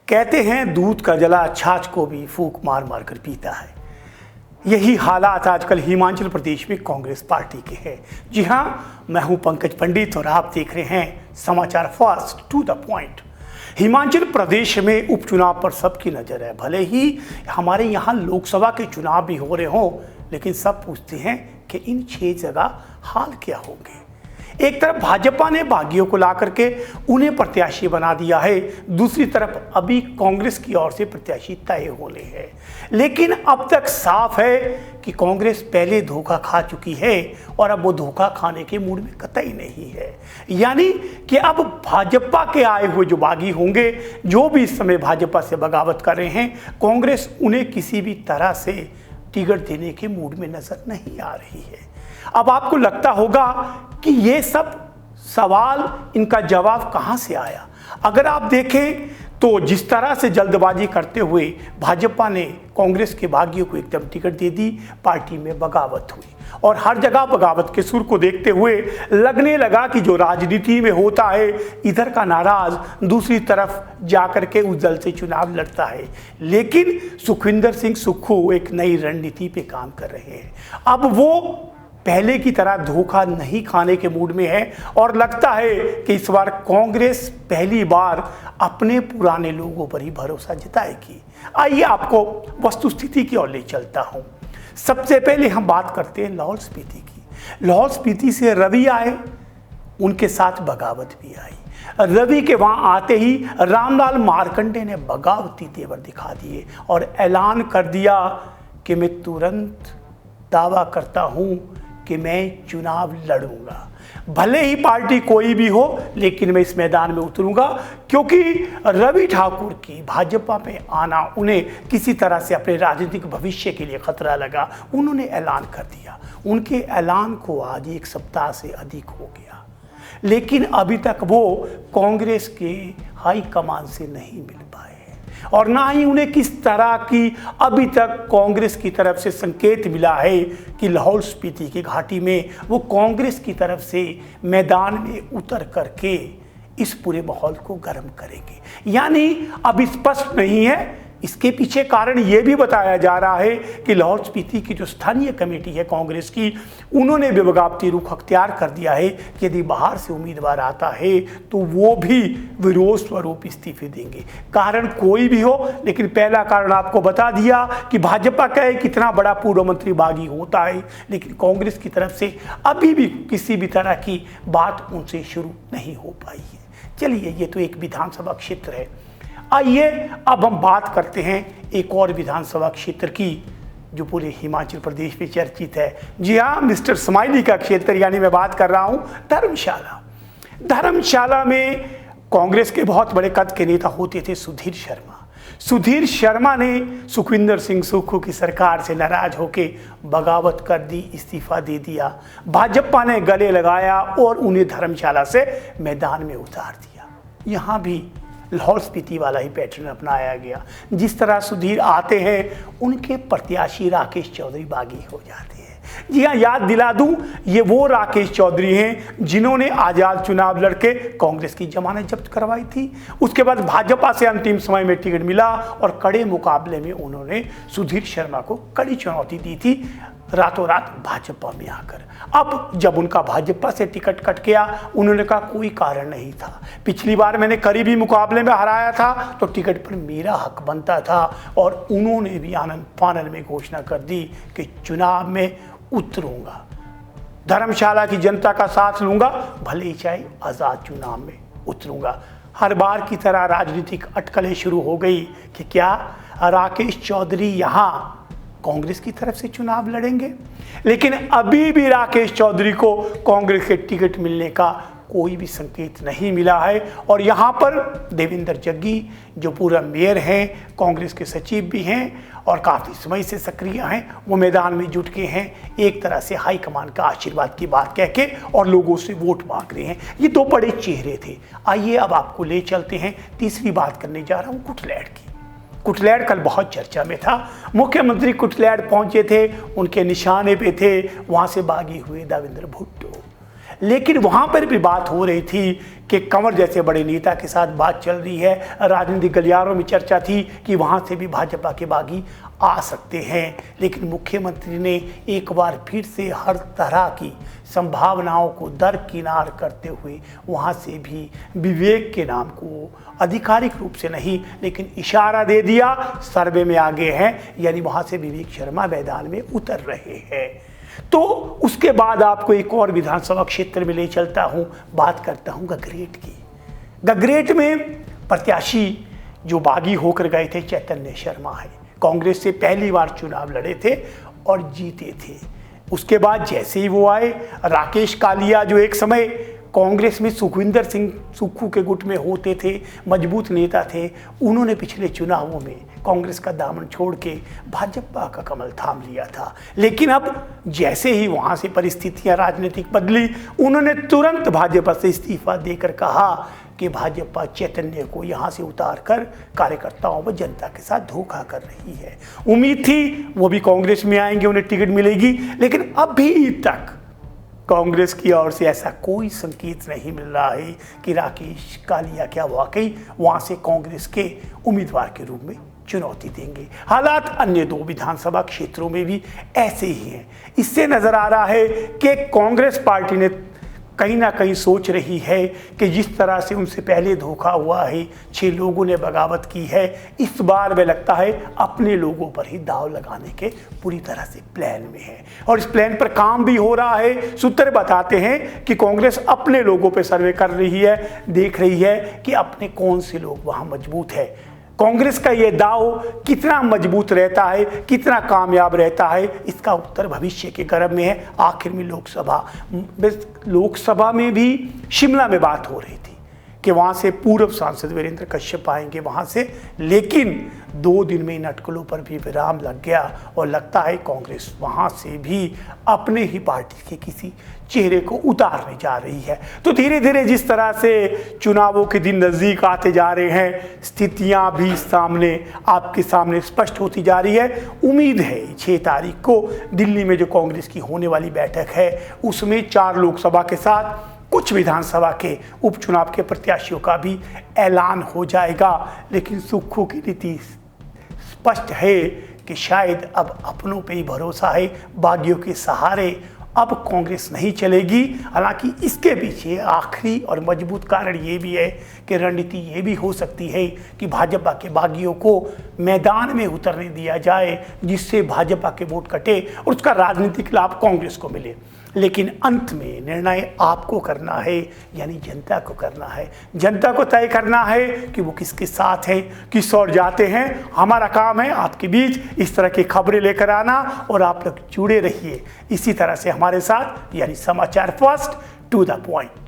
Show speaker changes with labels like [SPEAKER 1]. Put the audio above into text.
[SPEAKER 1] कहते हैं दूध का जला छाछ को भी फूंक मार मार कर पीता है। यही हालात आजकल हिमाचल प्रदेश में कांग्रेस पार्टी के हैं। जी हाँ, मैं हूं पंकज पंडित और आप देख रहे हैं समाचार fast to the point. Himachal Pradesh में उपचुनाव पर सबकी नज़र है। भले ही हमारे यहाँ लोकसभा के चुनाव भी हो रहे हों, लेकिन सब पूछते हैं कि इन 6 जगह हाल क्या होंगे। एक तरफ भाजपा ने बागियों को ला करके उन्हें प्रत्याशी बना दिया है, दूसरी तरफ अभी कांग्रेस की ओर से प्रत्याशी तय होने हैं। लेकिन अब तक साफ है कि कांग्रेस पहले धोखा खा चुकी है और अब वो धोखा खाने के मूड में कतई नहीं है। यानी कि अब भाजपा के आए हुए जो बागी होंगे, जो भी इस समय भाजपा से बगावत कर रहे हैं, कांग्रेस उन्हें किसी भी तरह से टिकट देने के मूड में नजर नहीं आ रही है। अब आपको लगता होगा कि ये सब सवाल, इनका जवाब कहां से आया। अगर आप देखें तो जिस तरह से जल्दबाजी करते हुए भाजपा ने कांग्रेस के बागियों को एकदम टिकट दे दी, पार्टी में बगावत हुई और हर जगह बगावत के सुर को देखते हुए लगने लगा कि जो राजनीति में होता है, इधर का नाराज दूसरी तरफ जाकर के उस दल से चुनाव लड़ता है। लेकिन सुखविंदर सिंह सुक्खू एक नई रणनीति पे काम कर रहे हैं। अब वो पहले की तरह धोखा नहीं खाने के मूड में है और लगता है कि इस बार कांग्रेस पहली बार अपने पुराने लोगों पर ही भरोसा जताएगी। आइए आपको वस्तुस्थिति की ओर ले चलता हूं। सबसे पहले हम बात करते हैं लाहौल स्पीति की। लाहौल स्पीति से रवि आए, उनके साथ बगावत भी आई। रवि के वहां आते ही रामलाल मार्कंडे ने बगावती तेवर दिखा दिए और ऐलान कर दिया कि मैं तुरंत दावा करता हूं कि मैं चुनाव लड़ूंगा, भले ही पार्टी कोई भी हो, लेकिन मैं इस मैदान में उतरूंगा। क्योंकि रवि ठाकुर की भाजपा में आना उन्हें किसी तरह से अपने राजनीतिक भविष्य के लिए खतरा लगा। उन्होंने ऐलान कर दिया। उनके ऐलान को आज 1 सप्ताह से अधिक हो गया, लेकिन अभी तक वो कांग्रेस के हाईकमान से नहीं मिल पाए और ना ही उन्हें किस तरह की अभी तक कांग्रेस की तरफ से संकेत मिला है कि लाहौल स्पीति की घाटी में वो कांग्रेस की तरफ से मैदान में उतर करके इस पूरे माहौल को गर्म करेंगे। यानी अब स्पष्ट नहीं है। इसके पीछे कारण ये भी बताया जा रहा है कि लाहौल स्पीति की जो स्थानीय कमेटी है कांग्रेस की, उन्होंने भी बगावती रुख अख्तियार कर दिया है कि यदि बाहर से उम्मीदवार आता है तो वो भी विरोध स्वरूप इस्तीफे देंगे। कारण कोई भी हो, लेकिन पहला कारण आपको बता दिया कि भाजपा का कितना बड़ा पूर्व मंत्री बागी होता है, लेकिन कांग्रेस की तरफ से अभी भी किसी भी तरह की बात उनसे शुरू नहीं हो पाई है। चलिए, ये तो एक विधानसभा क्षेत्र है। आइए अब हम बात करते हैं एक और विधानसभा क्षेत्र की जो पूरे हिमाचल प्रदेश में चर्चित है। जी हाँ, मिस्टर स्माइली का क्षेत्र, यानी मैं बात कर रहा हूं धर्मशाला। धर्मशाला में कांग्रेस के बहुत बड़े कद के नेता होते थे सुधीर शर्मा। सुधीर शर्मा ने सुखविंदर सिंह सुक्खू की सरकार से नाराज होकर बगावत कर दी, इस्तीफा दे दिया। भाजपा ने गले लगाया और उन्हें धर्मशाला से मैदान में उतार दिया। यहाँ भी लाहौल स्पीति वाला ही पैटर्न अपनाया गया। जिस तरह सुधीर आते हैं, उनके प्रत्याशी राकेश चौधरी बागी हो जाते हैं। जी हाँ, याद दिला दूं, ये वो राकेश चौधरी हैं जिन्होंने आजाद चुनाव लड़के कांग्रेस की जमानत जब्त करवाई थी। उसके बाद भाजपा से अंतिम समय में टिकट मिला और कड़े मुकाबले में उन्होंने सुधीर शर्मा को कड़ी चुनौती दी थी, रातों रात भाजपा में आकर। अब जब उनका भाजपा से टिकट कट गया, उन्होंने कहा कोई कारण नहीं था, पिछली बार मैंने करीबी मुकाबले में हराया था तो टिकट पर मेरा हक बनता था, और उन्होंने भी आनंद फानन में घोषणा कर दी कि चुनाव में उतरूंगा, धर्मशाला की जनता का साथ लूंगा, भले ही चाहे आज़ाद चुनाव में उतरूंगा। हर बार की तरह राजनीतिक अटकलें शुरू हो गई कि क्या राकेश चौधरी यहाँ कांग्रेस की तरफ से चुनाव लड़ेंगे। लेकिन अभी भी राकेश चौधरी को कांग्रेस के टिकट मिलने का कोई भी संकेत नहीं मिला है। और यहाँ पर देवेंद्र जग्गी जो पूरा मेयर हैं, कांग्रेस के सचिव भी हैं और काफ़ी समय से सक्रिय हैं, वो मैदान में जुट के हैं, एक तरह से हाईकमान का आशीर्वाद की बात कह के और लोगों से वोट मांग रहे हैं। ये 2 बड़े चेहरे थे। आइए अब आपको ले चलते हैं, तीसरी बात करने जा रहा हूँ कुटलैड़ की। कुटलैड़ कल बहुत चर्चा में था। मुख्यमंत्री कुटलैड़ पहुंचे थे, उनके निशाने पे थे, वहां से बागी हुए देवेंद्र भुट्टो। लेकिन वहाँ पर भी बात हो रही थी कि कंवर जैसे बड़े नेता के साथ बात चल रही है, राजनीतिक गलियारों में चर्चा थी कि वहाँ से भी भाजपा के बागी आ सकते हैं। लेकिन मुख्यमंत्री ने एक बार फिर से हर तरह की संभावनाओं को दरकिनार करते हुए वहाँ से भी विवेक के नाम को आधिकारिक रूप से नहीं लेकिन इशारा दे दिया, सर्वे में आगे हैं, यानी वहाँ से विवेक शर्मा मैदान में उतर रहे हैं। तो उसके बाद आपको एक और विधानसभा क्षेत्र में ले चलता हूँ, बात करता हूँ गगरेट की। गगरेट में प्रत्याशी जो बागी होकर गए थे चैतन्य शर्मा है, कांग्रेस से पहली बार चुनाव लड़े थे और जीते थे। उसके बाद जैसे ही वो आए, राकेश कालिया जो एक समय कांग्रेस में सुखविंदर सिंह सुक्खू के गुट में होते थे, मजबूत नेता थे, उन्होंने पिछले चुनावों में कांग्रेस का दामन छोड़ के भाजपा का कमल थाम लिया था। लेकिन अब जैसे ही वहाँ से परिस्थितियाँ राजनीतिक बदली, उन्होंने तुरंत भाजपा से इस्तीफा देकर कहा कि भाजपा चैतन्य को यहाँ से उतार कर कार्यकर्ताओं व जनता के साथ धोखा कर रही है। उम्मीद थी वो भी कांग्रेस में आएंगे, उन्हें टिकट मिलेगी, लेकिन अभी तक कांग्रेस की ओर से ऐसा कोई संकेत नहीं मिल रहा है कि राकेश कालिया क्या वाकई वहाँ से कांग्रेस के उम्मीदवार के रूप में चुनौती देंगे। हालात अन्य दो विधानसभा क्षेत्रों में भी ऐसे ही हैं। इससे नजर आ रहा है कि कांग्रेस पार्टी ने कहीं ना कहीं सोच रही है कि जिस तरह से उनसे पहले धोखा हुआ है, 6 लोगों ने बगावत की है, इस बार वे लगता है अपने लोगों पर ही दाव लगाने के पूरी तरह से प्लान में है और इस प्लान पर काम भी हो रहा है। सूत्र बताते हैं कि कांग्रेस अपने लोगों पर सर्वे कर रही है, देख रही है कि अपने कौन से लोग वहाँ मजबूत है। कांग्रेस का ये दाव कितना मजबूत रहता है, कितना कामयाब रहता है, इसका उत्तर भविष्य के गर्भ में है। आखिर में लोकसभा में भी शिमला में बात हो रही थी कि वहाँ से पूर्व सांसद वीरेंद्र कश्यप आएंगे वहाँ से, लेकिन 2 दिन में इन अटकलों पर भी विराम लग गया और लगता है कांग्रेस वहाँ से भी अपने ही पार्टी के किसी चेहरे को उतारने जा रही है। तो धीरे धीरे जिस तरह से चुनावों के दिन नज़दीक आते जा रहे हैं, स्थितियाँ भी आपके सामने स्पष्ट होती जा रही है। उम्मीद है 6 तारीख को दिल्ली में जो कांग्रेस की होने वाली बैठक है उसमें 4 लोकसभा के साथ कुछ विधानसभा के उपचुनाव के प्रत्याशियों का भी ऐलान हो जाएगा। लेकिन सुक्खू की नीति स्पष्ट है कि शायद अब अपनों पे ही भरोसा है, बागियों के सहारे अब कांग्रेस नहीं चलेगी। हालांकि इसके पीछे आखिरी और मजबूत कारण ये भी है कि रणनीति ये भी हो सकती है कि भाजपा के बागियों को मैदान में उतरने दिया जाए, जिससे भाजपा के वोट कटे और उसका राजनीतिक लाभ कांग्रेस को मिले। लेकिन अंत में निर्णय आपको करना है, यानी जनता को करना है। जनता को तय करना है कि वो किसके साथ है, किस ओर जाते हैं। हमारा काम है आपके बीच इस तरह की खबरें लेकर आना और आप लोग जुड़े रहिए इसी तरह से हमारे साथ, यानी समाचार फर्स्ट टू द पॉइंट।